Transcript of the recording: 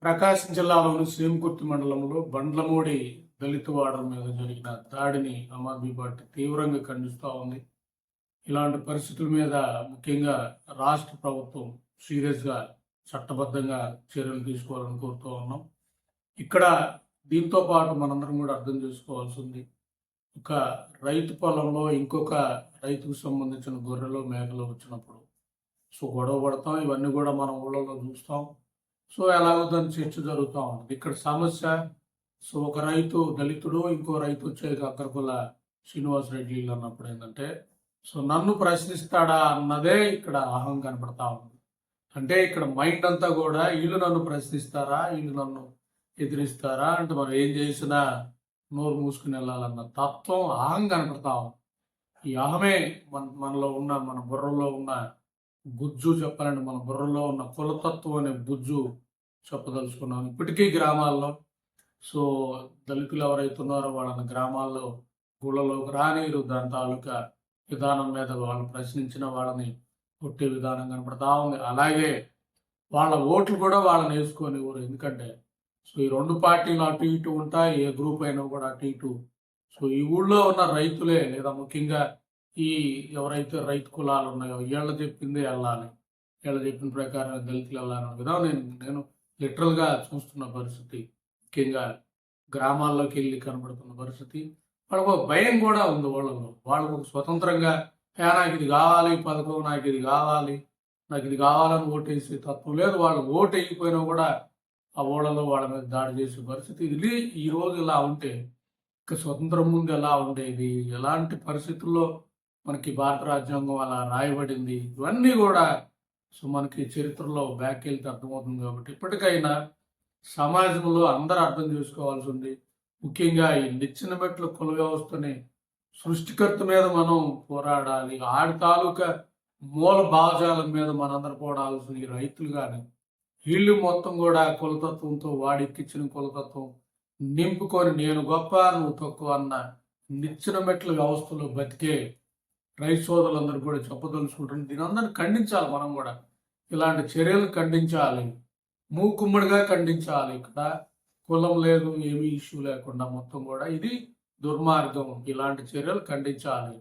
ప్రకాశం జిల్లాలోని శ్రీంకుర్తి మండలంలో బండ్లమూడి దళిత వాడల మీద జరిగిన దాడిని ఆమ్ ఆద్మీ పార్టీ తీవ్రంగా ఖండిస్తూ ఉంది. ఇలాంటి పరిస్థితుల మీద ముఖ్యంగా రాష్ట్ర ప్రభుత్వం సీరియస్గా చట్టబద్ధంగా చర్యలు తీసుకోవాలని కోరుతూ ఉన్నాం. ఇక్కడ దీంతో పాటు మనందరం కూడా అర్థం చేసుకోవాల్సింది, ఒక రైతు పొలంలో ఇంకొక రైతుకు సంబంధించిన గొర్రెలు మేకలు వచ్చినప్పుడు గొడవ పడతాం. ఇవన్నీ కూడా మన ఊళ్ళలో చూస్తాం. ఎలాగో దాని చర్చ జరుగుతూ ఉంటుంది. ఇక్కడ సమస్య, ఒక రైతు దళితుడు, ఇంకో రైతు వచ్చేది అక్కరకుల శ్రీనివాసరెడ్డి అన్నప్పుడు ఏంటంటే నన్ను ప్రశ్నిస్తాడా అన్నదే ఇక్కడ అహం కనపడతా ఉంది. అంటే ఇక్కడ మైండ్ అంతా కూడా వీళ్ళు నన్ను ప్రశ్నిస్తారా, వీళ్ళు నన్ను ఎదిరిస్తారా, అంటే మనం ఏం చేసినా నోరు మూసుకుని వెళ్ళాలన్న తత్వం, అహం కనపడతా ఉంది. ఈ అహమే మనలో ఉన్న, మన బుర్రలో ఉన్న గుజ్జు చెప్పాలంటే మన బుర్రలో ఉన్న కులతత్వం అనే గుజ్జు చెప్పదలుచుకున్నాం. ఇప్పటికీ గ్రామాల్లో దళితులు ఎవరైతే ఉన్నారో వాళ్ళని గ్రామాల్లో గుళ్ళలోకి రానిరు, దాని తాలూకా విధానం మీద వాళ్ళు ప్రశ్నించిన వాళ్ళని కొట్టే విధానం కనపడతా ఉంది. అలాగే వాళ్ళ ఓట్లు కూడా వాళ్ళని వేసుకొనివ్వరు. ఎందుకంటే ఈ రెండు పార్టీలు అటు ఇటు ఉంటాయి, ఏ గ్రూప్ అయినా కూడా అటు ఇటు. ఈ ఊళ్ళో ఉన్న రైతులే, లేదా ముఖ్యంగా ఈ ఎవరైతే రైతు కులాలు ఉన్నాయో వీళ్ళు చెప్పిందే వెళ్ళాలి, వీళ్ళు చెప్పిన ప్రకారం దళితులు వెళ్ళాలన్న విధానం నేను లిటరల్గా చూస్తున్న పరిస్థితి. ముఖ్యంగా గ్రామాల్లోకి వెళ్ళి కనబడుతున్న పరిస్థితి. వాళ్ళకు ఒక భయం కూడా ఉంది వాళ్ళలో. వాళ్ళకు ఒక స్వతంత్రంగా నాకు ఇది కావాలి, పథకం నాకు ఇది కావాలి, నాకు ఇది కావాలని ఓటేసే తత్వం లేదు. వాళ్ళు ఓటు వేయకపోయినా కూడా ఆ ఓళ్ళలో వాళ్ళ మీద దాడి చేసే పరిస్థితి. ఇది ఈ రోజు ఇలా ఉంటే ఇక స్వతంత్రం ముందు ఎలా ఉండేది, ఎలాంటి పరిస్థితుల్లో మనకి భారత రాజ్యాంగం అలా రాయబడింది, ఇవన్నీ కూడా మనకి చరిత్రలో బ్యాక్ వెళ్తే అర్థమవుతుంది. కాబట్టి ఇప్పటికైనా సమాజంలో అందరూ అర్థం చేసుకోవాల్సి ఉంది. ముఖ్యంగా ఈ నిచ్చెన మెట్ల కుల వ్యవస్థని సృష్టికర్త మీద మనం పోరాడాలి. ఆడి తాలూకా మూల భావజాలం మీద మనందరూ పోరాడాల్సింది. రైతులు కానీ వీళ్ళు మొత్తం కూడా కులతత్వంతో, వాడికిచ్చిన కులతత్వం నింపుకొని నేను గొప్ప నువ్వు తక్కువ అన్న నిచ్చెన మెట్ల వ్యవస్థలో బతికే రైతు సోదరులందరూ కూడా చెప్పదలుచుకుంటుంది. దీని అందరిని ఖండించాలి. మనం కూడా ఇలాంటి చర్యలు ఖండించాలి, మూకుమ్మడిగా ఖండించాలి. ఇక్కడ కులం లేదు, ఏమీ ఇష్యూ లేకుండా మొత్తం కూడా ఇది దుర్మార్గం. ఇలాంటి చర్యలు ఖండించాలి.